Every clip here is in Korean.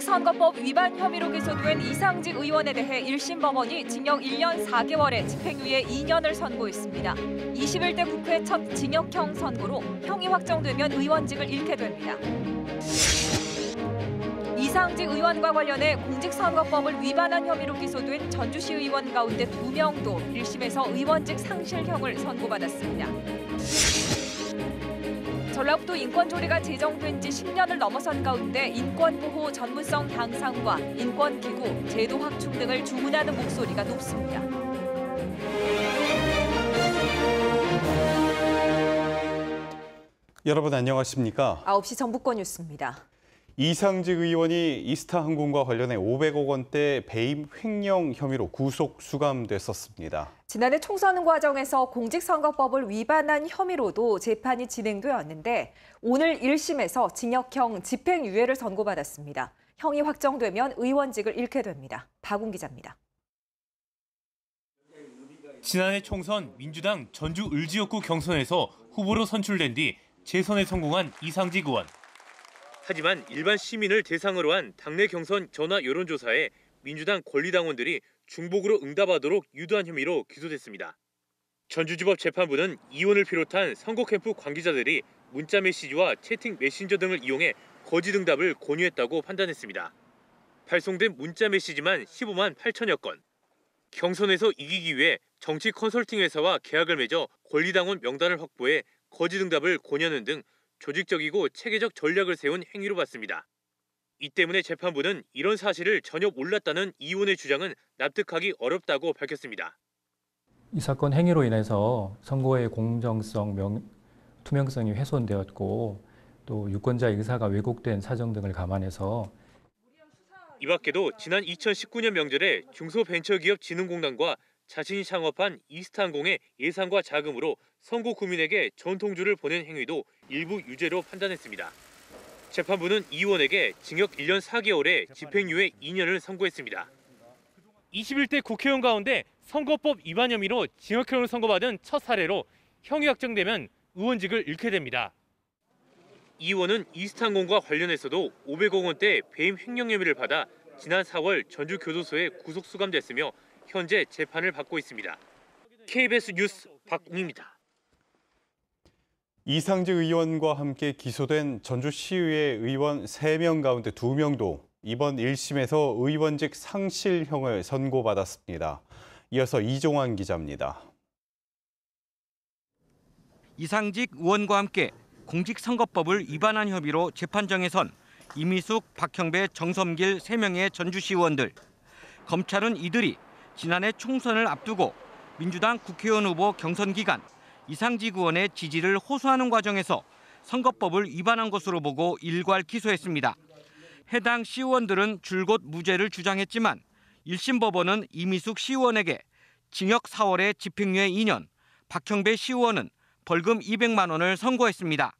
공직선거법 위반 혐의로 기소된 이상직 의원에 대해 1심 법원이 징역 1년 4개월에 집행유예 2년을 선고했습니다. 21대 국회 첫 징역형 선고로 형이 확정되면 의원직을 잃게 됩니다. 이상직 의원과 관련해 공직선거법을 위반한 혐의로 기소된 전주시 의원 가운데 2명도 1심에서 의원직 상실형을 선고받았습니다. 전라북도 인권조례가 제정된 지 10년을 넘어선 가운데 인권보호 전문성 향상과 인권기구, 제도 확충 등을 주문하는 목소리가 높습니다. 여러분 안녕하십니까? 9시 정부권 뉴스입니다. 이상직 의원이 이스타항공과 관련해 500억 원대 배임 횡령 혐의로 구속 수감됐었습니다. 지난해 총선 과정에서 공직선거법을 위반한 혐의로도 재판이 진행되었는데 오늘 1심에서 징역형 집행유예를 선고받았습니다. 형이 확정되면 의원직을 잃게 됩니다. 박웅 기자입니다. 지난해 총선 민주당 전주 을지역구 경선에서 후보로 선출된 뒤 재선에 성공한 이상직 의원. 하지만 일반 시민을 대상으로 한 당내 경선 전화 여론조사에 민주당 권리당원들이 중복으로 응답하도록 유도한 혐의로 기소됐습니다. 전주지법 재판부는 이 의원을 비롯한 선거 캠프 관계자들이 문자 메시지와 채팅 메신저 등을 이용해 거짓 응답을 권유했다고 판단했습니다. 발송된 문자 메시지만 15만 8천여 건. 경선에서 이기기 위해 정치 컨설팅 회사와 계약을 맺어 권리당원 명단을 확보해 거짓 응답을 권유하는 등 조직적이고 체계적 전략을 세운 행위로 봤습니다. 이 때문에 재판부는 이런 사실을 전혀 몰랐다는 이 의원의 주장은 납득하기 어렵다고 밝혔습니다. 이 사건 행위로 인해서 선거의 공정성, 투명성이 훼손되었고 또 유권자의 의사가 왜곡된 사정 등을 감안해서 이 밖에도 지난 2019년 명절에 중소벤처기업진흥공단과 자신이 창업한 이스타항공의 예산과 자금으로 선거 구민에게 전통주를 보낸 행위도 일부 유죄로 판단했습니다. 재판부는 이 의원에게 징역 1년 4개월에 집행유예 2년을 선고했습니다. 21대 국회의원 가운데 선거법 위반 혐의로 징역형을 선고받은 첫 사례로 형이 확정되면 의원직을 잃게 됩니다. 이 의원은 이스타항공과 관련해서도 500억 원대 배임 횡령 혐의를 받아 지난 4월 전주교도소에 구속 수감됐으며 현재 재판을 받고 있습니다. KBS 뉴스 박웅입니다. 이상직 의원과 함께 기소된 전주시의회 의원 3명 가운데 2명도 이번 1심에서 의원직 상실형을 선고받았습니다. 이어서 이종환 기자입니다. 이상직 의원과 함께 공직선거법을 위반한 혐의로 재판정에 선 이미숙, 박형배, 정섬길 3명의 전주시 의원들. 검찰은 이들이 지난해 총선을 앞두고 민주당 국회의원 후보 경선 기간 이상직 의원의 지지를 호소하는 과정에서 선거법을 위반한 것으로 보고 일괄 기소했습니다. 해당 시의원들은 줄곧 무죄를 주장했지만 1심 법원은 이미숙 시의원에게 징역 4월에 집행유예 2년, 박형배 시의원은 벌금 200만 원을 선고했습니다.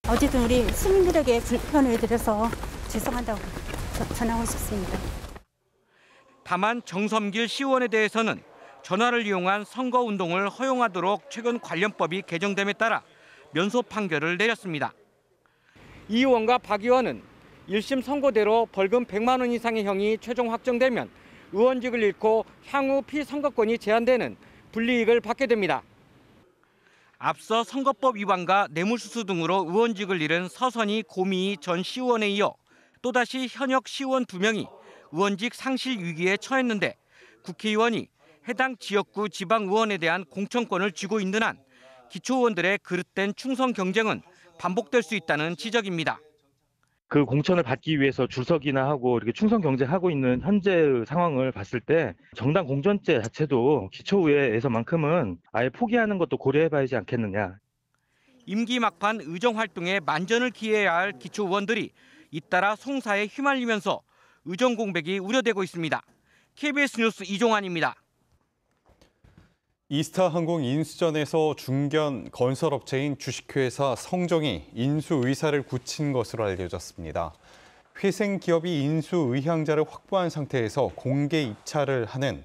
어쨌든 우리 시민들에게 불편을 드려서 죄송하다고 전하고 싶습니다. 다만 정섬길 시의원에 대해서는 전화를 이용한 선거운동을 허용하도록 최근 관련법이 개정됨에 따라 면소 판결을 내렸습니다. 이 의원과 박 의원은 1심 선고대로 벌금 100만 원 이상의 형이 최종 확정되면 의원직을 잃고 향후 피선거권이 제한되는 불이익을 받게 됩니다. 앞서 선거법 위반과 뇌물수수 등으로 의원직을 잃은 서선희, 고미희 전 시의원에 이어 또다시 현역 시의원 2명이 의원직 상실 위기에 처했는데 국회의원이 해당 지역구 지방의원에 대한 공천권을 쥐고 있는 한 기초의원들의 그릇된 충성 경쟁은 반복될 수 있다는 지적입니다. 그 공천을 받기 위해서 줄서기나 하고 이렇게 충성 경쟁하고 있는 현재의 상황을 봤을 때 정당 공천제 자체도 기초의회에서만큼은 아예 포기하는 것도 고려해봐야지 않겠느냐. 임기 막판 의정 활동에 만전을 기해야 할 기초의원들이 잇따라 송사에 휘말리면서 의정 공백이 우려되고 있습니다. KBS 뉴스 이종환입니다. 이스타항공 인수전에서 중견 건설업체인 주식회사 성정이 인수 의사를 굳힌 것으로 알려졌습니다. 회생 기업이 인수 의향자를 확보한 상태에서 공개 입찰을 하는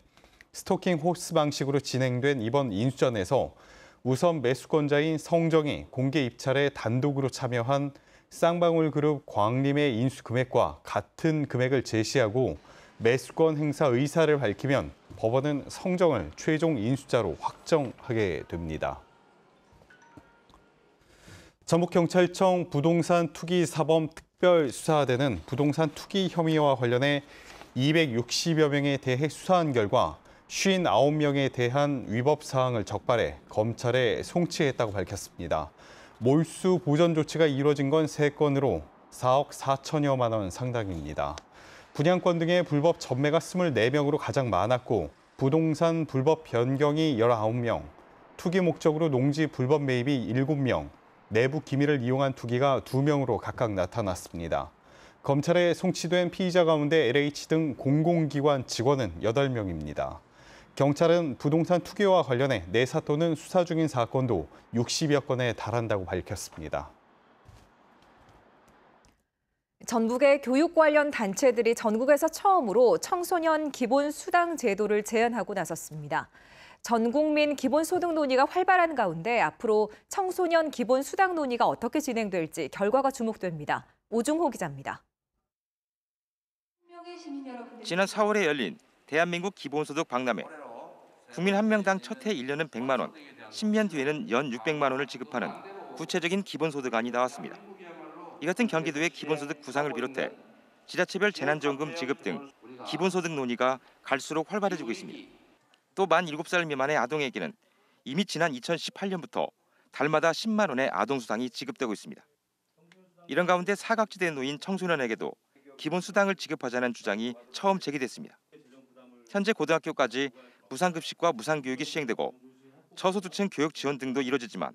스토킹 호스 방식으로 진행된 이번 인수전에서 우선 매수권자인 성정이 공개 입찰에 단독으로 참여한 쌍방울그룹 광림의 인수 금액과 같은 금액을 제시하고 매수권 행사 의사를 밝히면 법원은 성정을 최종 인수자로 확정하게 됩니다. 전북경찰청 부동산 투기 사범 특별수사대는 부동산 투기 혐의와 관련해 260여 명에 대해 수사한 결과 59명에 대한 위법 사항을 적발해 검찰에 송치했다고 밝혔습니다. 몰수 보전 조치가 이루어진 건 3건으로 4억 4천여만 원 상당입니다. 분양권 등의 불법 전매가 24명으로 가장 많았고 부동산 불법 변경이 19명, 투기 목적으로 농지 불법 매입이 7명, 내부 기밀을 이용한 투기가 2명으로 각각 나타났습니다. 검찰에 송치된 피의자 가운데 LH 등 공공기관 직원은 8명입니다. 경찰은 부동산 투기와 관련해 내사 또는 수사 중인 사건도 60여 건에 달한다고 밝혔습니다. 전북의 교육 관련 단체들이 전국에서 처음으로 청소년 기본수당 제도를 제안하고 나섰습니다. 전국민 기본소득 논의가 활발한 가운데 앞으로 청소년 기본수당 논의가 어떻게 진행될지 결과가 주목됩니다. 오중호 기자입니다. 지난 4월에 열린 대한민국 기본소득 박람회. 국민 한 명당 첫 해 1년은 100만 원, 10년 뒤에는 연 600만 원을 지급하는 구체적인 기본소득안이 나왔습니다. 이 같은 경기도의 기본소득 구상을 비롯해 지자체별 재난지원금 지급 등 기본소득 논의가 갈수록 활발해지고 있습니다. 또 만 7살 미만의 아동에게는 이미 지난 2018년부터 달마다 10만 원의 아동수당이 지급되고 있습니다. 이런 가운데 사각지대에 놓인 청소년에게도 기본수당을 지급하자는 주장이 처음 제기됐습니다. 현재 고등학교까지 무상급식과 무상교육이 시행되고 저소득층 교육 지원 등도 이루어지지만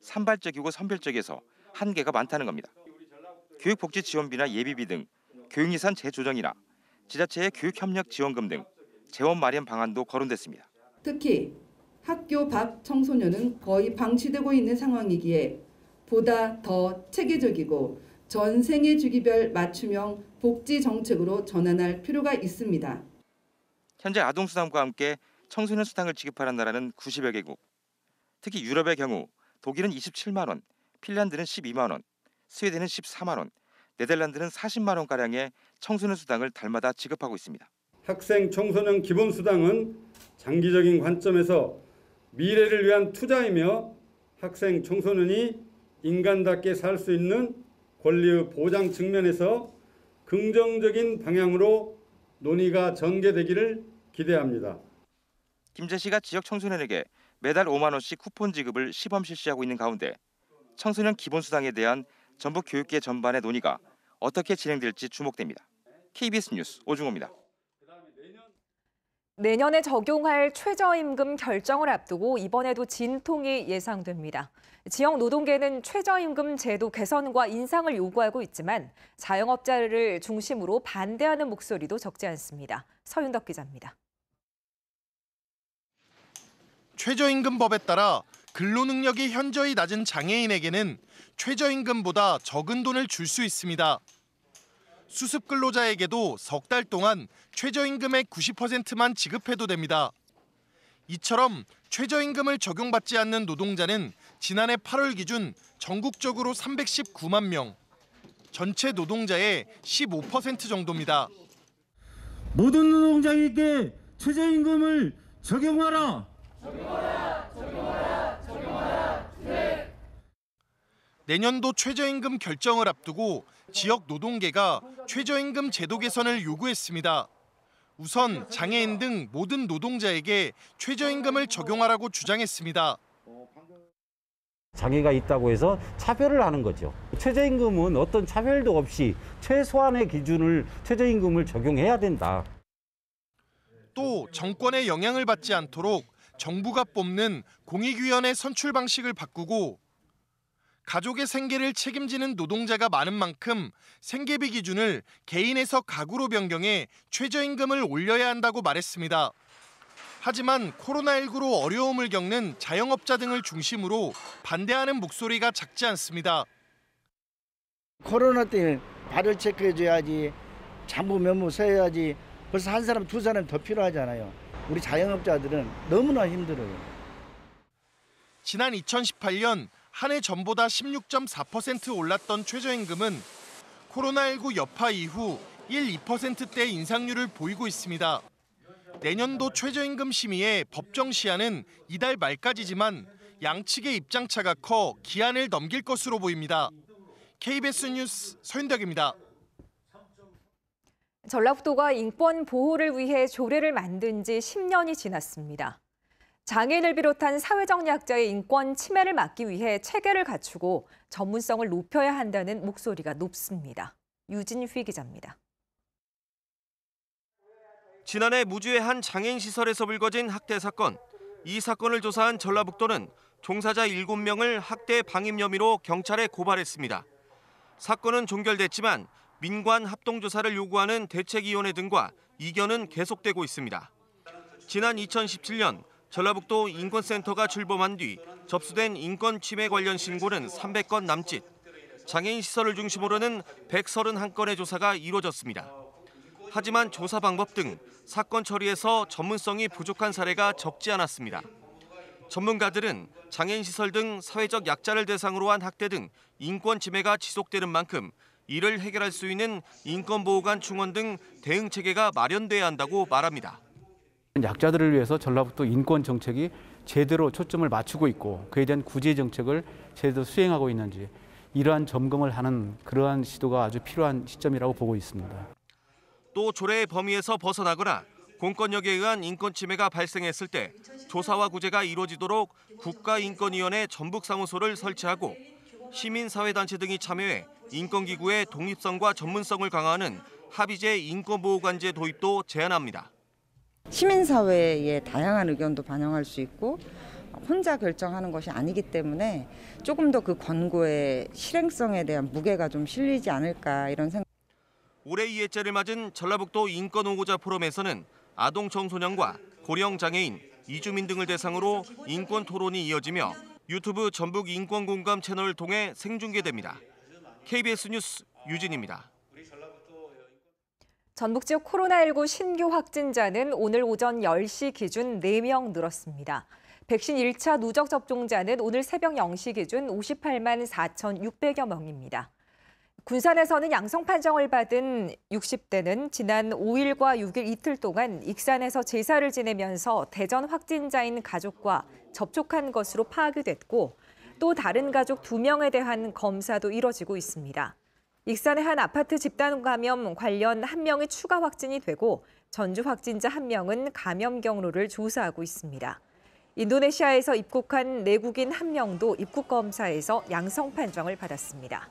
산발적이고 선별적이어서 한계가 많다는 겁니다. 교육복지지원비나 예비비 등 교육예산 재조정이나 지자체의 교육협력지원금 등 재원 마련 방안도 거론됐습니다. 특히 학교 밖 청소년은 거의 방치되고 있는 상황이기에 보다 더 체계적이고 전생애 주기별 맞춤형 복지 정책으로 전환할 필요가 있습니다. 현재 아동수당과 함께 청소년 수당을 지급하는 나라는 90여 개국. 특히 유럽의 경우 독일은 27만 원, 핀란드는 12만 원, 스웨덴은 14만 원, 네덜란드는 40만 원가량의 청소년 수당을 달마다 지급하고 있습니다. 학생 청소년 기본수당은 장기적인 관점에서 미래를 위한 투자이며 학생 청소년이 인간답게 살 수 있는 권리의 보장 측면에서 긍정적인 방향으로 논의가 전개되기를 기대합니다. 김제시가 지역 청소년에게 매달 5만 원씩 쿠폰 지급을 시범 실시하고 있는 가운데 청소년 기본수당에 대한 전북 교육계 전반의 논의가 어떻게 진행될지 주목됩니다. KBS 뉴스 오중호입니다. 내년에 적용할 최저임금 결정을 앞두고 이번에도 진통이 예상됩니다. 지역 노동계는 최저임금 제도 개선과 인상을 요구하고 있지만 자영업자를 중심으로 반대하는 목소리도 적지 않습니다. 서윤덕 기자입니다. 최저임금법에 따라 근로능력이 현저히 낮은 장애인에게는 최저임금보다 적은 돈을 줄 수 있습니다. 수습 근로자에게도 석 달 동안 최저임금의 90%만 지급해도 됩니다. 이처럼 최저임금을 적용받지 않는 노동자는 지난해 8월 기준 전국적으로 319만 명, 전체 노동자의 15% 정도입니다. 모든 노동자에게 최저임금을 적용하라. 내년도 최저임금 결정을 앞두고 지역 노동계가 최저임금 제도 개선을 요구했습니다. 우선 장애인 등 모든 노동자에게 최저임금을 적용하라고 주장했습니다. 장애가 있다고 해서 차별을 하는 거죠. 최저임금은 어떤 차별도 없이 최소한의 기준을 최저임금을 적용해야 된다. 또 정권의 영향을 받지 않도록 정부가 뽑는 공익위원회 선출 방식을 바꾸고 가족의 생계를 책임지는 노동자가 많은 만큼 생계비 기준을 개인에서 가구로 변경해 최저임금을 올려야 한다고 말했습니다. 하지만 코로나19로 어려움을 겪는 자영업자 등을 중심으로 반대하는 목소리가 작지 않습니다. 코로나 때 발을 체크해줘야지, 잠부 면무 서야지. 벌써 한 사람, 두 사람 더 필요하잖아요. 우리 자영업자들은 너무나 힘들어요. 지난 2018년 한 해 전보다 16.4% 올랐던 최저임금은 코로나19 여파 이후 1~2%대 인상률을 보이고 있습니다. 내년도 최저임금 심의의 법정 시한은 이달 말까지지만 양측의 입장차가 커 기한을 넘길 것으로 보입니다. KBS 뉴스 서윤덕입니다. 전라북도가 인권 보호를 위해 조례를 만든 지 10년이 지났습니다. 장애인을 비롯한 사회적 약자의 인권 침해를 막기 위해 체계를 갖추고 전문성을 높여야 한다는 목소리가 높습니다. 유진휘 기자입니다. 지난해 무주의 한 장애인 시설에서 불거진 학대 사건. 이 사건을 조사한 전라북도는 종사자 7명을 학대 방임 혐의로 경찰에 고발했습니다. 사건은 종결됐지만 민관 합동조사를 요구하는 대책위원회 등과 이견은 계속되고 있습니다. 지난 2017년 전라북도 인권센터가 출범한 뒤 접수된 인권 침해 관련 신고는 300건 남짓. 장애인 시설을 중심으로는 131건의 조사가 이루어졌습니다. 하지만 조사 방법 등 사건 처리에서 전문성이 부족한 사례가 적지 않았습니다. 전문가들은 장애인 시설 등 사회적 약자를 대상으로 한 학대 등 인권 침해가 지속되는 만큼 이를 해결할 수 있는 인권보호관 충원 등 대응 체계가 마련돼야 한다고 말합니다. 약자들을 위해서 전라북도 인권 정책이 제대로 초점을 맞추고 있고 그에 대한 구제 정책을 제대로 수행하고 있는지 이러한 점검을 하는 그러한 시도가 아주 필요한 시점이라고 보고 있습니다. 또 조례의 범위에서 벗어나거나 공권력에 의한 인권 침해가 발생했을 때 조사와 구제가 이루어지도록 국가인권위원회 전북사무소를 설치하고 시민사회단체 등이 참여해 인권기구의 독립성과 전문성을 강화하는 합의제 인권보호관제 도입도 제안합니다. 시민사회의 다양한 의견도 반영할 수 있고 혼자 결정하는 것이 아니기 때문에 조금 더 그 권고의 실행성에 대한 무게가 좀 실리지 않을까 이런 생각. 올해 2회째를 맞은 전라북도 인권호구자 포럼에서는 아동 청소년과 고령 장애인, 이주민 등을 대상으로 인권 토론이 이어지며 유튜브 전북 인권공감 채널을 통해 생중계됩니다. KBS 뉴스 유진입니다. 전북 지역 코로나19 신규 확진자는 오늘 오전 10시 기준 4명 늘었습니다. 백신 1차 누적 접종자는 오늘 새벽 0시 기준 58만 4,600여 명입니다. 군산에서는 양성 판정을 받은 60대는 지난 5일과 6일 이틀 동안 익산에서 제사를 지내면서 대전 확진자인 가족과 접촉한 것으로 파악이 됐고 또 다른 가족 2명에 대한 검사도 이뤄지고 있습니다. 익산의 한 아파트 집단 감염 관련 1명이 추가 확진이 되고 전주 확진자 1명은 감염 경로를 조사하고 있습니다. 인도네시아에서 입국한 내국인 1명도 입국 검사에서 양성 판정을 받았습니다.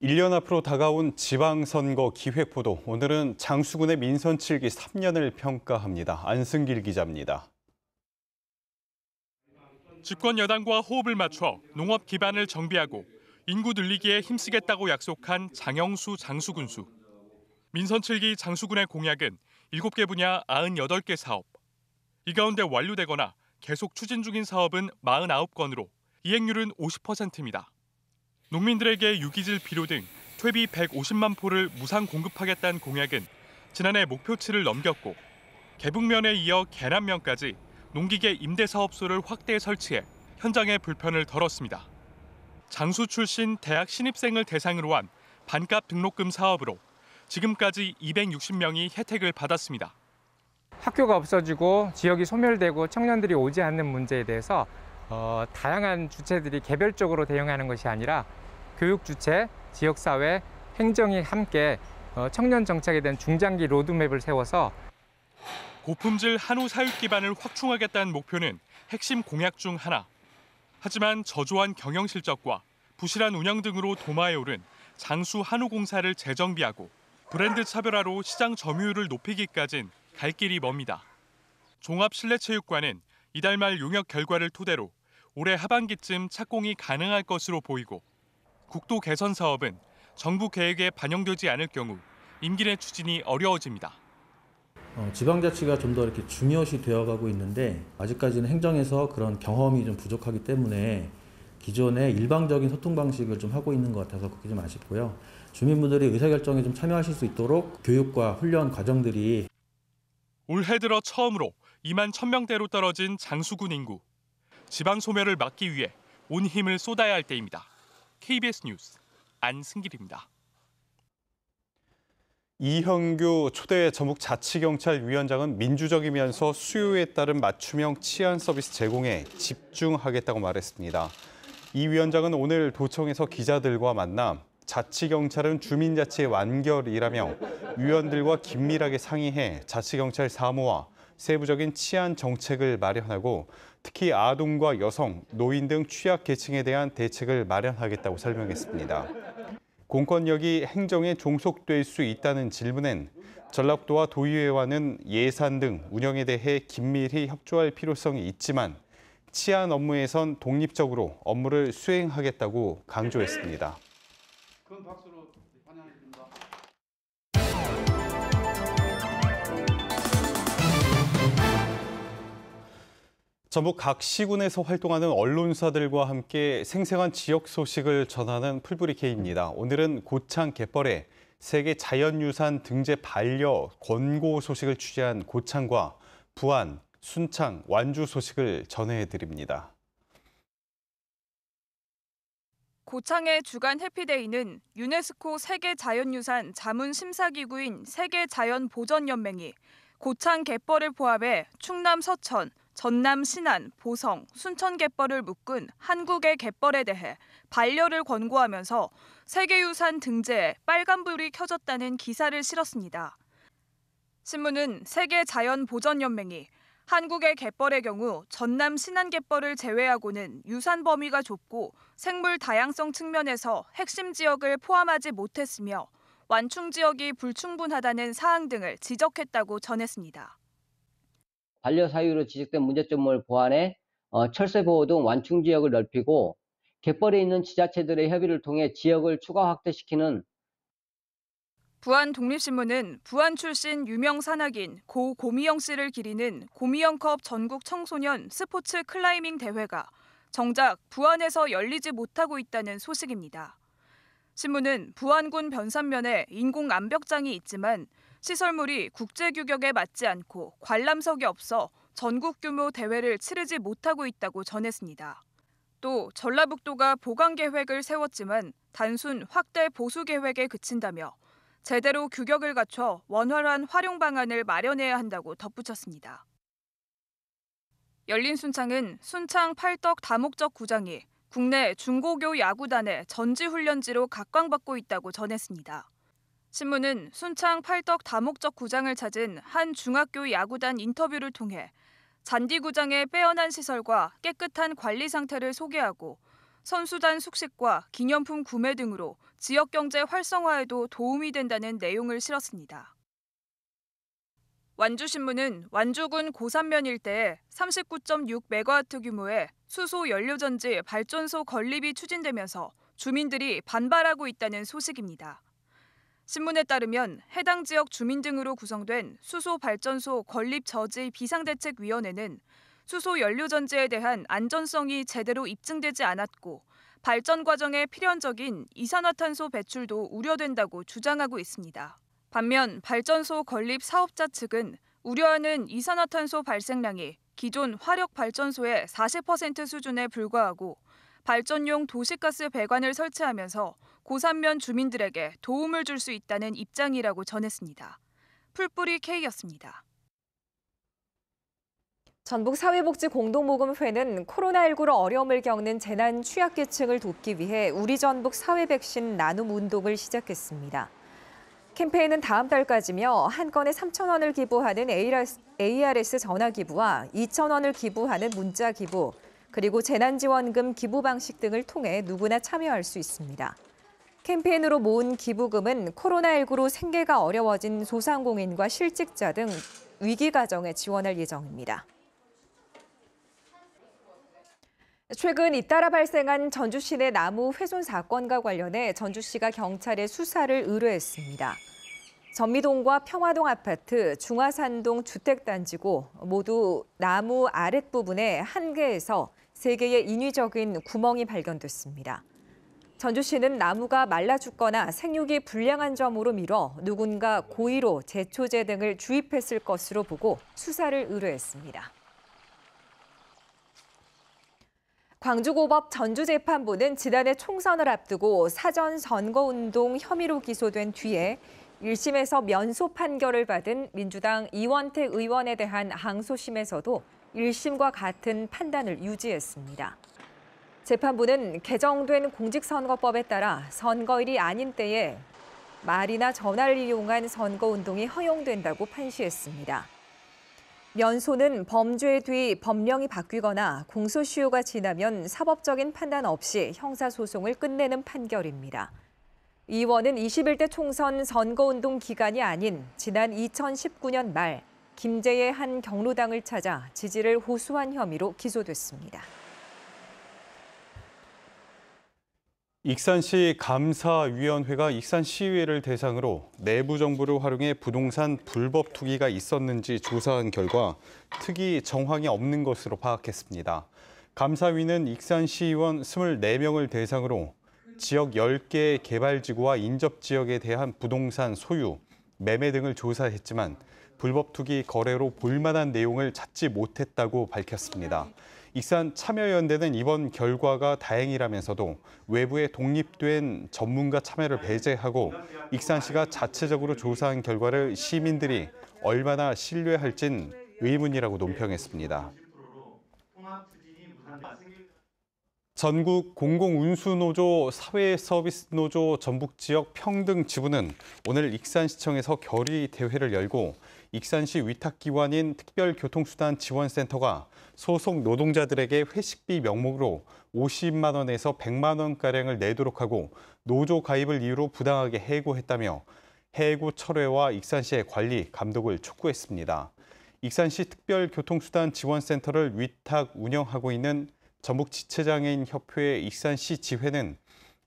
1년 앞으로 다가온 지방선거 기획보도. 오늘은 장수군의 민선 7기 3년을 평가합니다. 안승길 기자입니다. 집권 여당과 호흡을 맞춰 농업 기반을 정비하고 인구 늘리기에 힘쓰겠다고 약속한 장영수 장수군수. 민선 7기 장수군의 공약은 7개 분야 98개 사업. 이 가운데 완료되거나 계속 추진 중인 사업은 49건으로 이행률은 50%입니다. 농민들에게 유기질 비료 등 퇴비 150만 포를 무상 공급하겠다는 공약은 지난해 목표치를 넘겼고 개북면에 이어 계남면까지 농기계 임대사업소를 확대 설치해 현장의 불편을 덜었습니다. 장수 출신 대학 신입생을 대상으로 한 반값 등록금 사업으로 지금까지 260명이 혜택을 받았습니다. 학교가 없어지고 지역이 소멸되고 청년들이 오지 않는 문제에 대해서 다양한 주체들이 개별적으로 대응하는 것이 아니라 교육 주체, 지역사회, 행정이 함께 청년 정책에 대한 중장기 로드맵을 세워서 고품질 한우 사육 기반을 확충하겠다는 목표는 핵심 공약 중 하나. 하지만 저조한 경영 실적과 부실한 운영 등으로 도마에 오른 장수 한우공사를 재정비하고 브랜드 차별화로 시장 점유율을 높이기까진 갈 길이 멉니다. 종합실내체육관은 이달 말 용역 결과를 토대로 올해 하반기쯤 착공이 가능할 것으로 보이고 국도 개선 사업은 정부 계획에 반영되지 않을 경우 임기 내 추진이 어려워집니다. 지방자치가 좀 더 이렇게 중요시 되어가고 있는데 아직까지는 행정에서 그런 경험이 좀 부족하기 때문에 기존의 일방적인 소통 방식을 좀 하고 있는 것 같아서 그게 좀 아쉽고요. 주민분들이 의사결정에 좀 참여하실 수 있도록 교육과 훈련 과정들이 올해 들어 처음으로 2만 1,000명대로 떨어진 장수군 인구. 지방 소멸을 막기 위해 온 힘을 쏟아야 할 때입니다. KBS 뉴스 안승길입니다. 이형규 초대 전북자치경찰위원장은 민주적이면서 수요에 따른 맞춤형 치안 서비스 제공에 집중하겠다고 말했습니다. 이 위원장은 오늘 도청에서 기자들과 만나 자치경찰은 주민자치의 완결이라며 위원들과 긴밀하게 상의해 자치경찰 사무와 세부적인 치안 정책을 마련하고 특히 아동과 여성, 노인 등 취약계층에 대한 대책을 마련하겠다고 설명했습니다. 공권력이 행정에 종속될 수 있다는 질문엔 전라북도와 도의회와는 예산 등 운영에 대해 긴밀히 협조할 필요성이 있지만 치안 업무에선 독립적으로 업무를 수행하겠다고 강조했습니다. 전북 각 시군에서 활동하는 언론사들과 함께 생생한 지역 소식을 전하는 풀뿌리 K입니다. 오늘은 고창 갯벌에 세계 자연유산 등재 반려 권고 소식을 취재한 고창과 부안, 순창, 완주 소식을 전해드립니다. 고창의 주간 해피데이는 유네스코 세계자연유산 자문심사기구인 세계자연보전연맹이 고창 갯벌을 포함해 충남 서천, 전남 신안, 보성, 순천 갯벌을 묶은 한국의 갯벌에 대해 반려를 권고하면서 세계유산 등재에 빨간불이 켜졌다는 기사를 실었습니다. 신문은 세계자연보전연맹이 한국의 갯벌의 경우 전남 신안 갯벌을 제외하고는 유산 범위가 좁고 생물 다양성 측면에서 핵심 지역을 포함하지 못했으며 완충 지역이 불충분하다는 사항 등을 지적했다고 전했습니다. 반려 사유로 지적된 문제점을 보완해 철새 보호 등 완충 지역을 넓히고 갯벌에 있는 지자체들의 협의를 통해 지역을 추가 확대시키는 부안 독립신문은 부안 출신 유명 산악인 고 고미영 씨를 기리는 고미영컵 전국 청소년 스포츠 클라이밍 대회가 정작 부안에서 열리지 못하고 있다는 소식입니다. 신문은 부안군 변산면에 인공 암벽장이 있지만 시설물이 국제규격에 맞지 않고 관람석이 없어 전국 규모 대회를 치르지 못하고 있다고 전했습니다. 또 전라북도가 보강 계획을 세웠지만 단순 확대 보수 계획에 그친다며 제대로 규격을 갖춰 원활한 활용 방안을 마련해야 한다고 덧붙였습니다. 열린 순창은 순창 팔덕 다목적 구장이 국내 중고교 야구단의 전지훈련지로 각광받고 있다고 전했습니다. 신문은 순창 팔덕 다목적 구장을 찾은 한 중학교 야구단 인터뷰를 통해 잔디구장의 빼어난 시설과 깨끗한 관리 상태를 소개하고 선수단 숙식과 기념품 구매 등으로 지역 경제 활성화에도 도움이 된다는 내용을 실었습니다. 완주신문은 완주군 고산면 일대에 39.6메가와트 규모의 수소 연료전지 발전소 건립이 추진되면서 주민들이 반발하고 있다는 소식입니다. 신문에 따르면 해당 지역 주민 등으로 구성된 수소 발전소 건립 저지 비상대책위원회는 수소 연료전지에 대한 안전성이 제대로 입증되지 않았고 발전 과정에 필연적인 이산화탄소 배출도 우려된다고 주장하고 있습니다. 반면 발전소 건립 사업자 측은 우려하는 이산화탄소 발생량이 기존 화력발전소의 40% 수준에 불과하고 발전용 도시가스 배관을 설치하면서 고산면 주민들에게 도움을 줄 수 있다는 입장이라고 전했습니다. 풀뿌리 K였습니다. 전북사회복지공동모금회는 코로나19로 어려움을 겪는 재난 취약계층을 돕기 위해 우리 전북 사회 백신 나눔 운동을 시작했습니다. 캠페인은 다음 달까지며 한 건에 3,000원을 기부하는 ARS 전화 기부와 2,000원을 기부하는 문자 기부, 그리고 재난지원금 기부 방식 등을 통해 누구나 참여할 수 있습니다. 캠페인으로 모은 기부금은 코로나19로 생계가 어려워진 소상공인과 실직자 등 위기 가정에 지원할 예정입니다. 최근 잇따라 발생한 전주시 내 나무 훼손 사건과 관련해 전주시가 경찰에 수사를 의뢰했습니다. 전미동과 평화동 아파트, 중화산동 주택단지고 모두 나무 아랫부분에 1개에서 3개의 인위적인 구멍이 발견됐습니다. 전주시는 나무가 말라 죽거나 생육이 불량한 점으로 미뤄 누군가 고의로 제초제 등을 주입했을 것으로 보고 수사를 의뢰했습니다. 광주고법 전주재판부는 지난해 총선을 앞두고 사전 선거운동 혐의로 기소된 뒤에 1심에서 면소 판결을 받은 민주당 이원택 의원에 대한 항소심에서도 1심과 같은 판단을 유지했습니다. 재판부는 개정된 공직선거법에 따라 선거일이 아닌 때에 말이나 전화를 이용한 선거운동이 허용된다고 판시했습니다. 면소는 범죄 뒤 법령이 바뀌거나 공소시효가 지나면 사법적인 판단 없이 형사소송을 끝내는 판결입니다. 이 의원은 21대 총선 선거운동 기간이 아닌 지난 2019년 말 김제의 한 경로당을 찾아 지지를 호소한 혐의로 기소됐습니다. 익산시 감사위원회가 익산시의회를 대상으로 내부 정보를 활용해 부동산 불법 투기가 있었는지 조사한 결과 특이 정황이 없는 것으로 파악했습니다. 감사위는 익산시의원 24명을 대상으로 지역 10개의 개발지구와 인접지역에 대한 부동산 소유, 매매 등을 조사했지만 불법 투기 거래로 볼만한 내용을 찾지 못했다고 밝혔습니다. 익산 참여연대는 이번 결과가 다행이라면서도 외부의 독립된 전문가 참여를 배제하고 익산시가 자체적으로 조사한 결과를 시민들이 얼마나 신뢰할진 의문이라고 논평했습니다. 전국 공공운수노조 사회서비스노조 전북지역 평등지부는 오늘 익산시청에서 결의 대회를 열고 익산시 위탁기관인 특별교통수단지원센터가 소속 노동자들에게 회식비 명목으로 50만 원에서 100만 원가량을 내도록 하고 노조 가입을 이유로 부당하게 해고했다며 해고 철회와 익산시의 관리, 감독을 촉구했습니다. 익산시 특별교통수단지원센터를 위탁 운영하고 있는 전북지체장애인협회 익산시 지회는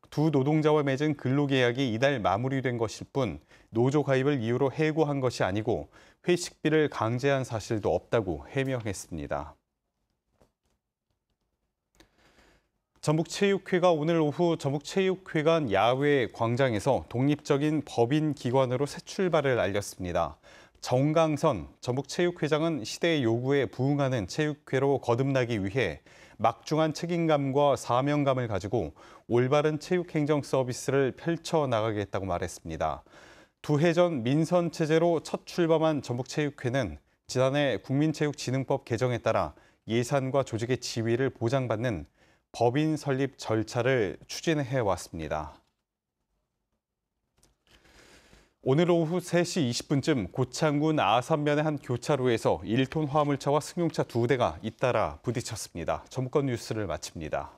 두 노동자와 맺은 근로계약이 이달 마무리된 것일 뿐 노조 가입을 이유로 해고한 것이 아니고 회식비를 강제한 사실도 없다고 해명했습니다. 전북체육회가 오늘 오후 전북체육회관 야외 광장에서 독립적인 법인 기관으로 새 출발을 알렸습니다. 정강선 전북체육회장은 시대의 요구에 부응하는 체육회로 거듭나기 위해 막중한 책임감과 사명감을 가지고 올바른 체육행정 서비스를 펼쳐나가겠다고 말했습니다. 두 해 전 민선체제로 첫 출범한 전북체육회는 지난해 국민체육진흥법 개정에 따라 예산과 조직의 지위를 보장받는 법인 설립 절차를 추진해 왔습니다. 오늘 오후 3시 20분쯤 고창군 아산면의 한 교차로에서 1톤 화물차와 승용차 2대가 잇따라 부딪혔습니다. 전북권 뉴스를 마칩니다.